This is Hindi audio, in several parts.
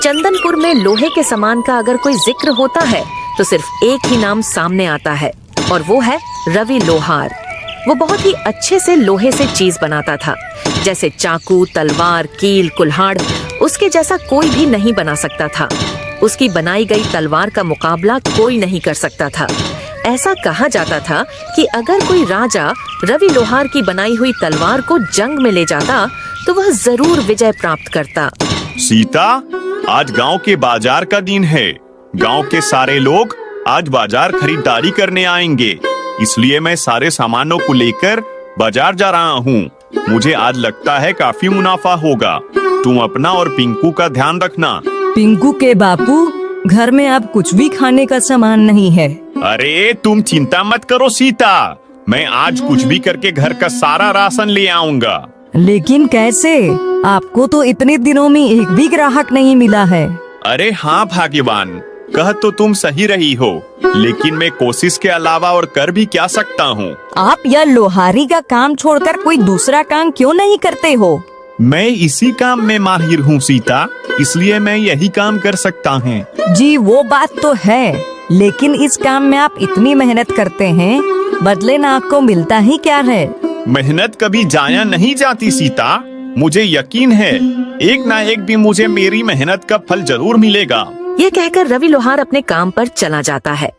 चंदनपुर में लोहे के सामान का अगर कोई जिक्र होता है तो सिर्फ एक ही नाम सामने आता है और वो है रवि लोहार। वो बहुत ही अच्छे से लोहे से चीज बनाता था, जैसे चाकू, तलवार, कील, कुल्हाड़। उसके जैसा कोई भी नहीं बना सकता था। उसकी बनाई गई तलवार का मुकाबला कोई नहीं कर सकता था। ऐसा कहा जाता था कि अगर कोई राजा रवि लोहार की बनाई हुई तलवार को जंग में ले जाता तो वह जरूर विजय प्राप्त करता। सीता, आज गांव के बाजार का दिन है। गांव के सारे लोग आज बाजार खरीदारी करने आएंगे, इसलिए मैं सारे सामानों को लेकर बाजार जा रहा हूँ। मुझे आज लगता है काफी मुनाफा होगा। तुम अपना और पिंकू का ध्यान रखना। पिंकू के बापू, घर में अब कुछ भी खाने का सामान नहीं है। अरे तुम चिंता मत करो सीता, मैं आज कुछ भी करके घर का सारा राशन ले आऊंगा। लेकिन कैसे? आपको तो इतने दिनों में एक भी ग्राहक नहीं मिला है। अरे हाँ भाग्यवान, कह तो तुम सही रही हो, लेकिन मैं कोशिश के अलावा और कर भी क्या सकता हूँ। आप यह लोहारी का काम छोड़कर कोई दूसरा काम क्यों नहीं करते हो? मैं इसी काम में माहिर हूँ सीता, इसलिए मैं यही काम कर सकता हूँ। जी वो बात तो है, लेकिन इस काम में आप इतनी मेहनत करते हैं, बदले ना आपको मिलता ही क्या है? मेहनत कभी जाया नहीं जाती सीता, मुझे यकीन है एक ना एक दिन मुझे मेरी मेहनत का फल जरूर मिलेगा। ये कहकर रवि लोहार अपने काम पर चला जाता है।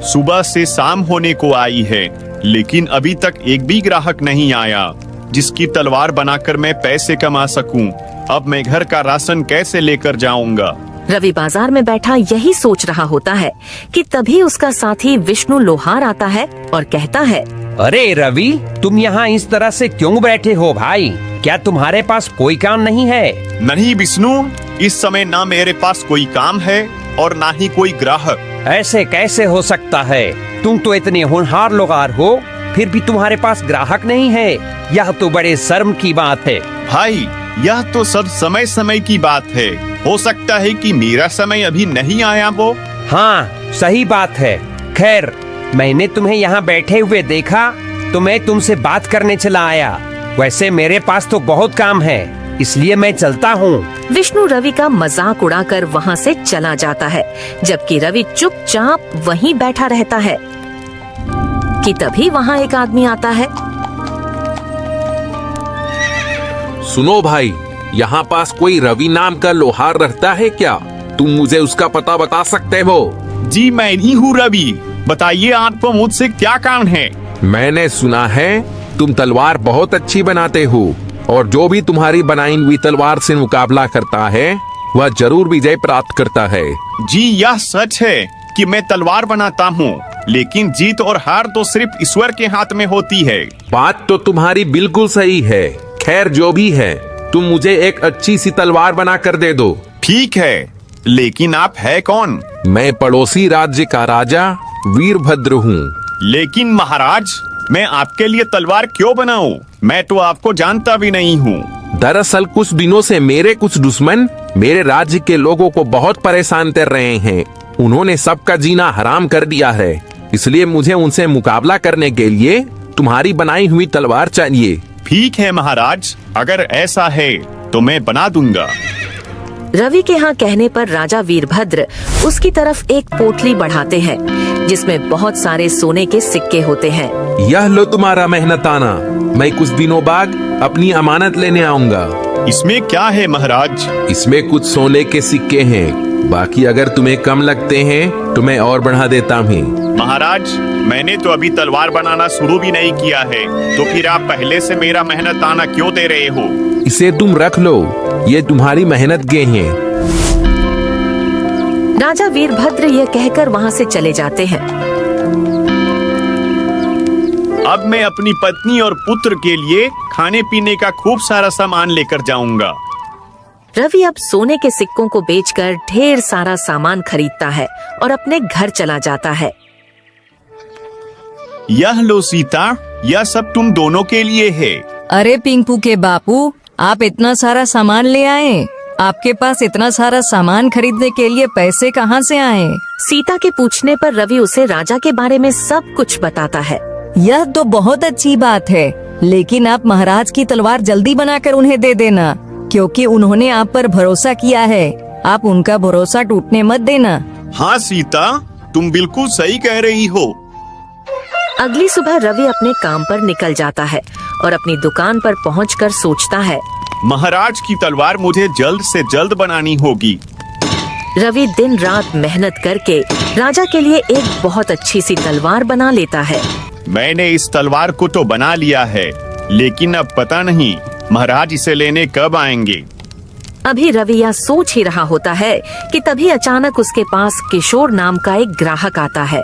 सुबह से शाम होने को आई है, लेकिन अभी तक एक भी ग्राहक नहीं आया जिसकी तलवार बनाकर मैं पैसे कमा सकूं। अब मैं घर का राशन कैसे लेकर जाऊंगा? रवि बाजार में बैठा यही सोच रहा होता है कि तभी उसका साथी विष्णु लोहार आता है और कहता है, अरे रवि, तुम यहाँ इस तरह से क्यों बैठे हो भाई? क्या तुम्हारे पास कोई काम नहीं है? नहीं विष्णु, इस समय ना मेरे पास कोई काम है और ना ही कोई ग्राहक। ऐसे कैसे हो सकता है? तुम तो इतने होनहार लोहार हो, फिर भी तुम्हारे पास ग्राहक नहीं है। यह तो बड़े शर्म की बात है। भाई, यह तो सब समय समय की बात है। हो सकता है कि मेरा समय अभी नहीं आया वो। हाँ, सही बात है। खैर, मैंने तुम्हें यहाँ बैठे हुए देखा तो मैं तुमसे बात करने चला आया। वैसे मेरे पास तो बहुत काम है, इसलिए मैं चलता हूँ। विष्णु रवि का मजाक उड़ाकर वहाँ से चला जाता है, जबकि रवि चुपचाप वहीं बैठा रहता है कि तभी वहाँ एक आदमी आता है। सुनो भाई, यहाँ पास कोई रवि नाम का लोहार रहता है क्या? तुम मुझे उसका पता बता सकते हो? जी मैं ही हूँ रवि, बताइए आपको मुझसे क्या काम है? मैंने सुना है तुम तलवार बहुत अच्छी बनाते हो और जो भी तुम्हारी बनाई हुई तलवार से मुकाबला करता है वह जरूर विजय प्राप्त करता है। जी यह सच है कि मैं तलवार बनाता हूँ, लेकिन जीत और हार तो सिर्फ ईश्वर के हाथ में होती है। बात तो तुम्हारी बिल्कुल सही है। खैर जो भी है, तुम मुझे एक अच्छी सी तलवार बना कर दे दो। ठीक है, लेकिन आप है कौन? मैं पड़ोसी राज्य का राजा वीरभद्र हूँ। लेकिन महाराज, मैं आपके लिए तलवार क्यों बनाऊं? मैं तो आपको जानता भी नहीं हूँ। दरअसल कुछ दिनों से मेरे कुछ दुश्मन मेरे राज्य के लोगों को बहुत परेशान कर रहे हैं। उन्होंने सबका जीना हराम कर दिया है, इसलिए मुझे उनसे मुकाबला करने के लिए तुम्हारी बनाई हुई तलवार चाहिए। ठीक है महाराज, अगर ऐसा है तो मैं बना दूंगा। रवि के यहाँ कहने पर राजा वीरभद्र उसकी तरफ एक पोटली बढ़ाते हैं जिसमें बहुत सारे सोने के सिक्के होते हैं। यह लो तुम्हारा मेहनताना, मैं कुछ दिनों बाद अपनी अमानत लेने आऊंगा। इसमें क्या है महाराज? इसमें कुछ सोने के सिक्के हैं, बाकी अगर तुम्हें कम लगते हैं तो मैं और बढ़ा देता हूँ। महाराज, मैंने तो अभी तलवार बनाना शुरू भी नहीं किया है, तो फिर आप पहले से मेरा मेहनताना क्यों दे रहे हो? इसे तुम रख लो, ये तुम्हारी मेहनत के हैं। राजा वीरभद्र यह कहकर वहाँ से चले जाते हैं। अब मैं अपनी पत्नी और पुत्र के लिए खाने पीने का खूब सारा सामान लेकर जाऊंगा। रवि अब सोने के सिक्कों को बेचकर ढेर सारा सामान खरीदता है और अपने घर चला जाता है। यह लो सीता, यह सब तुम दोनों के लिए है। अरे पिंकू के बापू, आप इतना सारा सामान ले आए? आपके पास इतना सारा सामान खरीदने के लिए पैसे कहाँ से आए? सीता के पूछने पर रवि उसे राजा के बारे में सब कुछ बताता है। यह तो बहुत अच्छी बात है। लेकिन आप महाराज की तलवार जल्दी बनाकर उन्हें दे देना, क्योंकि उन्होंने आप पर भरोसा किया है। आप उनका भरोसा टूटने मत देना। हाँ सीता, तुम बिल्कुल सही कह रही हो। अगली सुबह रवि अपने काम पर निकल जाता है और अपनी दुकान पर पहुंचकर सोचता है, महाराज की तलवार मुझे जल्द से जल्द बनानी होगी। रवि दिन रात मेहनत करके राजा के लिए एक बहुत अच्छी सी तलवार बना लेता है। मैंने इस तलवार को तो बना लिया है, लेकिन अब पता नहीं महाराज इसे लेने कब आएंगे। अभी रवि यह सोच ही रहा होता है कि तभी अचानक उसके पास किशोर नाम का एक ग्राहक आता है।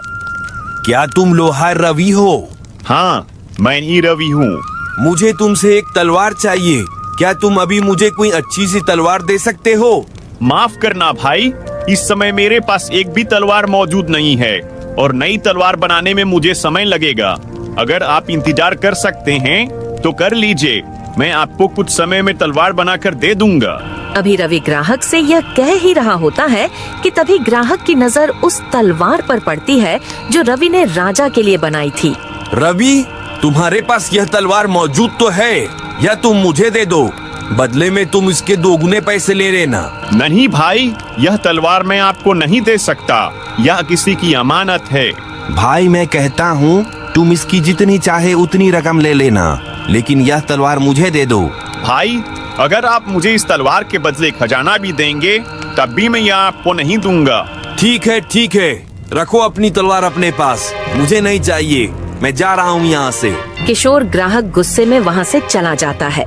क्या तुम लोहार रवि हो? हाँ, मैं ही रवि हूँ। मुझे तुमसे एक तलवार चाहिए। क्या तुम अभी मुझे कोई अच्छी सी तलवार दे सकते हो? माफ करना भाई, इस समय मेरे पास एक भी तलवार मौजूद नहीं है और नई तलवार बनाने में मुझे समय लगेगा। अगर आप इंतजार कर सकते हैं तो कर लीजिए, मैं आपको कुछ समय में तलवार बनाकर दे दूंगा। अभी रवि ग्राहक से यह कह ही रहा होता है कि तभी ग्राहक की नजर उस तलवार पर पड़ती है जो रवि ने राजा के लिए बनाई थी। रवि, तुम्हारे पास यह तलवार मौजूद तो है, या तुम मुझे दे दो, बदले में तुम इसके दोगुने पैसे ले लेना। नहीं भाई, यह तलवार मैं आपको नहीं दे सकता, यह किसी की अमानत है। भाई मैं कहता हूँ तुम इसकी जितनी चाहे उतनी रकम ले लेना, लेकिन यह तलवार मुझे दे दो। भाई, अगर आप मुझे इस तलवार के बदले खजाना भी देंगे तब भी मैं यह आपको नहीं दूंगा। ठीक है, रखो अपनी तलवार अपने पास, मुझे नहीं चाहिए, मैं जा रहा हूँ यहाँ से। किशोर ग्राहक गुस्से में वहाँ से चला जाता है।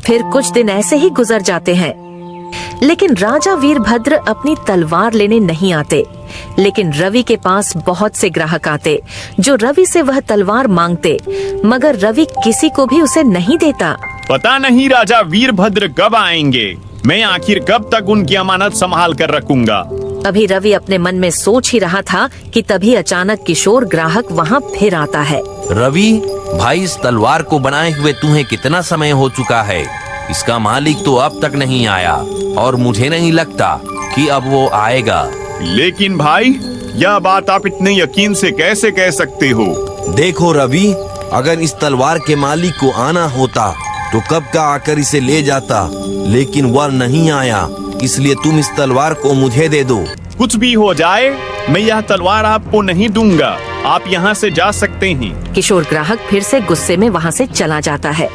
फिर कुछ दिन ऐसे ही गुजर जाते हैं, लेकिन राजा वीरभद्र अपनी तलवार लेने नहीं आते। लेकिन रवि के पास बहुत से ग्राहक आते जो रवि से वह तलवार मांगते, मगर रवि किसी को भी उसे नहीं देता। पता नहीं राजा वीरभद्र कब आएंगे, मैं आखिर कब तक उनकी अमानत संभाल कर रखूंगा। अभी रवि अपने मन में सोच ही रहा था कि तभी अचानक किशोर ग्राहक वहाँ फिर आता है। रवि भाई, इस तलवार को बनाए हुए तुम्हें कितना समय हो चुका है? इसका मालिक तो अब तक नहीं आया और मुझे नहीं लगता कि अब वो आएगा। लेकिन भाई, यह बात आप इतने यकीन से कैसे कह सकते हो? देखो रवि, अगर इस तलवार के मालिक को आना होता तो कब का आकर इसे ले जाता, लेकिन वह नहीं आया, इसलिए तुम इस तलवार को मुझे दे दो। कुछ भी हो जाए, मैं यह तलवार आपको नहीं दूंगा, आप यहाँ से जा सकते हैं। किशोर ग्राहक फिर से गुस्से में वहाँ से चला जाता है।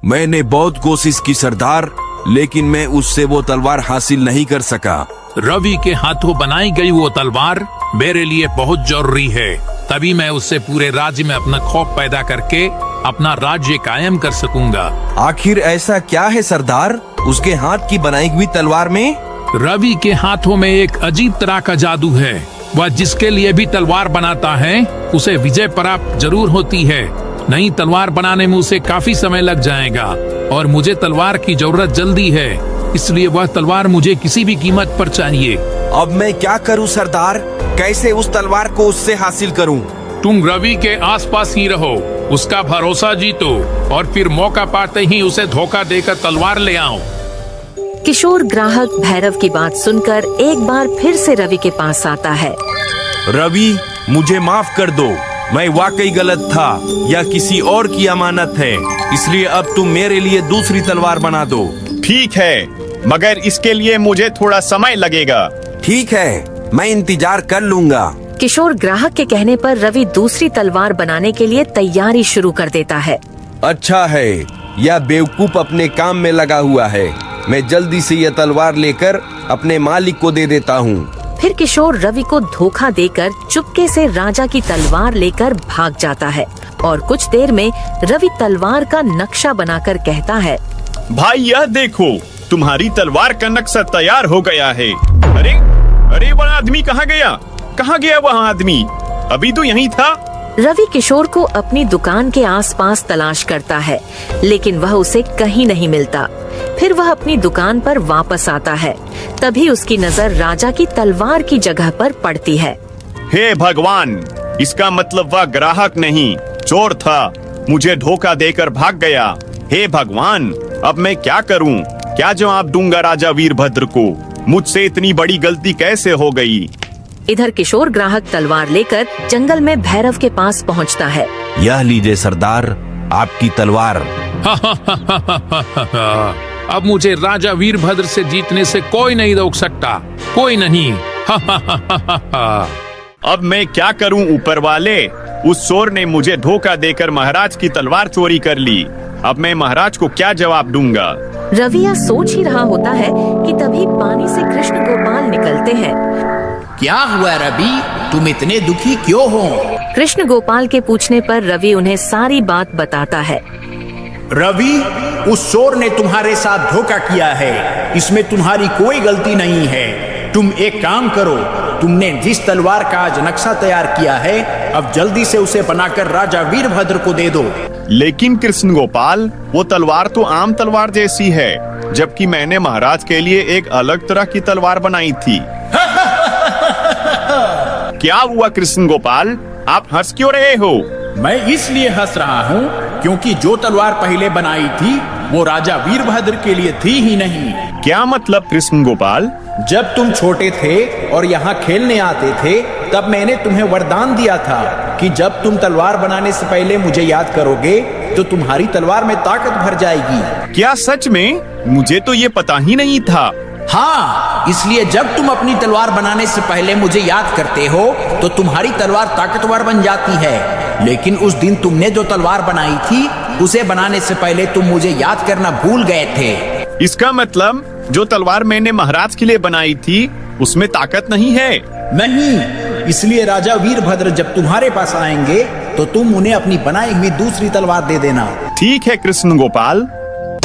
मैंने बहुत कोशिश की सरदार, लेकिन मैं उससे वो तलवार हासिल नहीं कर सका। रवि के हाथों बनाई गई वो तलवार मेरे लिए बहुत जरूरी है, तभी मैं उससे पूरे राज्य में अपना खौफ पैदा करके अपना राज्य कायम कर सकूंगा। आखिर ऐसा क्या है सरदार उसके हाथ की बनाई हुई तलवार में? रवि के हाथों में एक अजीब तरह का जादू है। वह जिसके लिए भी तलवार बनाता है उसे विजय प्राप्त जरूर होती है। नई तलवार बनाने में उसे काफी समय लग जाएगा और मुझे तलवार की जरूरत जल्दी है, इसलिए वह तलवार मुझे किसी भी कीमत पर चाहिए। अब मैं क्या करूं सरदार? कैसे उस तलवार को उससे हासिल करूं? तुम रवि के आसपास ही रहो, उसका भरोसा जीतो और फिर मौका पाते ही उसे धोखा देकर तलवार ले आओ। किशोर ग्राहक भैरव की बात सुनकर एक बार फिर से रवि के पास आता है। रवि, मुझे माफ कर दो, मैं वाकई गलत था, यह किसी और की अमानत है, इसलिए अब तुम मेरे लिए दूसरी तलवार बना दो। ठीक है, मगर इसके लिए मुझे थोड़ा समय लगेगा। ठीक है, मैं इंतजार कर लूंगा। किशोर ग्राहक के कहने पर रवि दूसरी तलवार बनाने के लिए तैयारी शुरू कर देता है। अच्छा है, यह बेवकूफ अपने काम में लगा हुआ है, मैं जल्दी से यह तलवार लेकर अपने मालिक को दे देता हूँ। फिर किशोर रवि को धोखा देकर चुपके से राजा की तलवार लेकर भाग जाता है और कुछ देर में रवि तलवार का नक्शा बनाकर कहता है, भाई यह देखो, तुम्हारी तलवार का नक्शा तैयार हो गया है। अरे अरे, वह आदमी कहाँ गया? कहाँ गया वह आदमी? अभी तो यहीं था। रवि किशोर को अपनी दुकान के आसपास तलाश करता है, लेकिन वह उसे कहीं नहीं मिलता। फिर वह अपनी दुकान पर वापस आता है, तभी उसकी नजर राजा की तलवार की जगह पर पड़ती है। हे भगवान, इसका मतलब वह ग्राहक नहीं, चोर था, मुझे धोखा देकर भाग गया। हे भगवान, अब मैं क्या करूं? क्या जवाब दूंगा राजा वीरभद्र को? मुझसे इतनी बड़ी गलती कैसे हो गई? इधर किशोर ग्राहक तलवार लेकर जंगल में भैरव के पास पहुंचता है, यह लीजिए सरदार, आपकी तलवार। अब मुझे राजा वीरभद्र से जीतने से कोई नहीं रोक सकता, कोई नहीं। अब मैं क्या करूं ऊपर वाले? उस चोर ने मुझे धोखा देकर महाराज की तलवार चोरी कर ली। अब मैं महाराज को क्या जवाब दूंगा? रवि यह सोच ही रहा होता है कि तभी पानी से कृष्ण गोपाल निकलते हैं। क्या हुआ रवि, तुम इतने दुखी क्यों हो? कृष्ण गोपाल के पूछने पर रवि उन्हें सारी बात बताता है। रवि, उस चोर ने तुम्हारे साथ धोखा किया है, इसमें तुम्हारी कोई गलती नहीं है। तुम एक काम करो, तुमने जिस तलवार का आज नक्शा तैयार किया है, अब जल्दी से उसे बनाकर राजा वीरभद्र को दे दो। लेकिन कृष्ण गोपाल, वो तलवार तो आम तलवार जैसी है, जबकि मैंने महाराज के लिए एक अलग तरह की तलवार बनाई थी। क्या हुआ कृष्ण गोपाल, आप हंस क्यों रहे हो? मैं इसलिए हंस रहा हूँ क्योंकि जो तलवार पहले बनाई थी वो राजा वीरभद्र के लिए थी ही नहीं। क्या मतलब कृष्ण गोपाल? जब तुम छोटे थे और यहाँ खेलने आते थे, तब मैंने तुम्हें वरदान दिया था कि जब तुम तलवार बनाने से पहले मुझे याद करोगे तो तुम्हारी तलवार में ताकत भर जाएगी। क्या सच में? मुझे तो ये पता ही नहीं था। हाँ, इसलिए जब तुम अपनी तलवार बनाने से पहले मुझे याद करते हो तो तुम्हारी तलवार ताकतवर बन जाती है। लेकिन उस दिन तुमने जो तलवार बनाई थी, उसे बनाने से पहले तुम मुझे याद करना भूल गए थे। इसका मतलब जो तलवार मैंने महाराज के लिए बनाई थी उसमें ताकत नहीं है? नहीं, इसलिए राजा वीरभद्र जब तुम्हारे पास आएंगे तो तुम उन्हें अपनी बनाई हुई दूसरी तलवार दे देना। ठीक है कृष्ण गोपाल।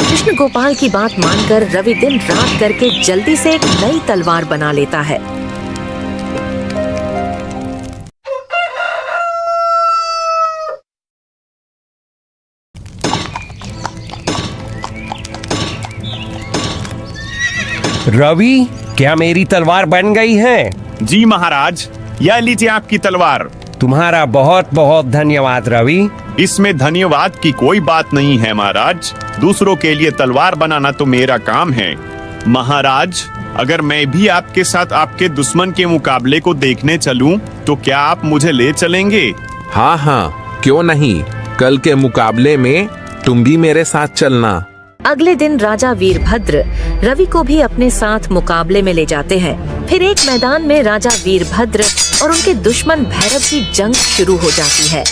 कृष्ण गोपाल की बात मानकर रवि दिन रात करके जल्दी से एक नई तलवार बना लेता है। रवि, क्या मेरी तलवार बन गई है? जी महाराज, यह लीजिए आपकी तलवार। तुम्हारा बहुत बहुत धन्यवाद रवि। इसमें धन्यवाद की कोई बात नहीं है महाराज, दूसरों के लिए तलवार बनाना तो मेरा काम है। महाराज, अगर मैं भी आपके साथ आपके दुश्मन के मुकाबले को देखने चलूं, तो क्या आप मुझे ले चलेंगे? हाँ हाँ, क्यों नहीं। कल के मुकाबले में तुम भी मेरे साथ चलना। अगले दिन राजा वीरभद्र रवि को भी अपने साथ मुकाबले में ले जाते हैं। फिर एक मैदान में राजा वीरभद्र और उनके दुश्मन भैरव की जंग शुरू हो जाती है।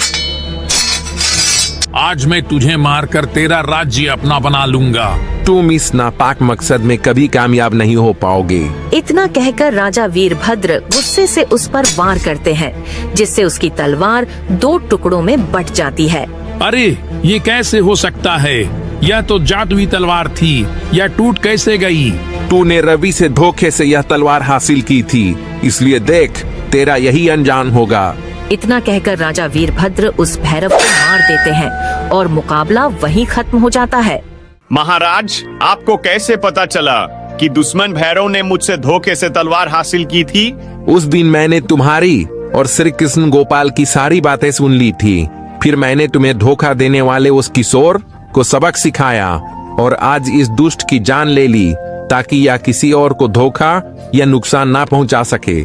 आज मैं तुझे मारकर तेरा राज्य अपना बना लूंगा। तुम इस नापाक मकसद में कभी कामयाब नहीं हो पाओगे। इतना कहकर राजा वीरभद्र गुस्से से उस पर वार करते हैं, जिससे उसकी तलवार 2 टुकड़ों में बट जाती है। अरे, ये कैसे हो सकता है? यह तो जादुई तलवार थी, यह टूट कैसे गई? तूने रवि से धोखे से यह तलवार हासिल की थी, इसलिए देख, तेरा यही अंजाम होगा। इतना कहकर राजा वीरभद्र उस भैरव को मार देते हैं और मुकाबला वहीं खत्म हो जाता है। महाराज, आपको कैसे पता चला कि दुश्मन भैरव ने मुझसे धोखे से तलवार हासिल की थी? उस दिन मैंने तुम्हारी और श्री कृष्ण गोपाल की सारी बातें सुन ली थी। फिर मैंने तुम्हें धोखा देने वाले उस किशोर को सबक सिखाया और आज इस दुष्ट की जान ले ली, ताकि यह किसी और को धोखा या नुकसान ना पहुंचा सके।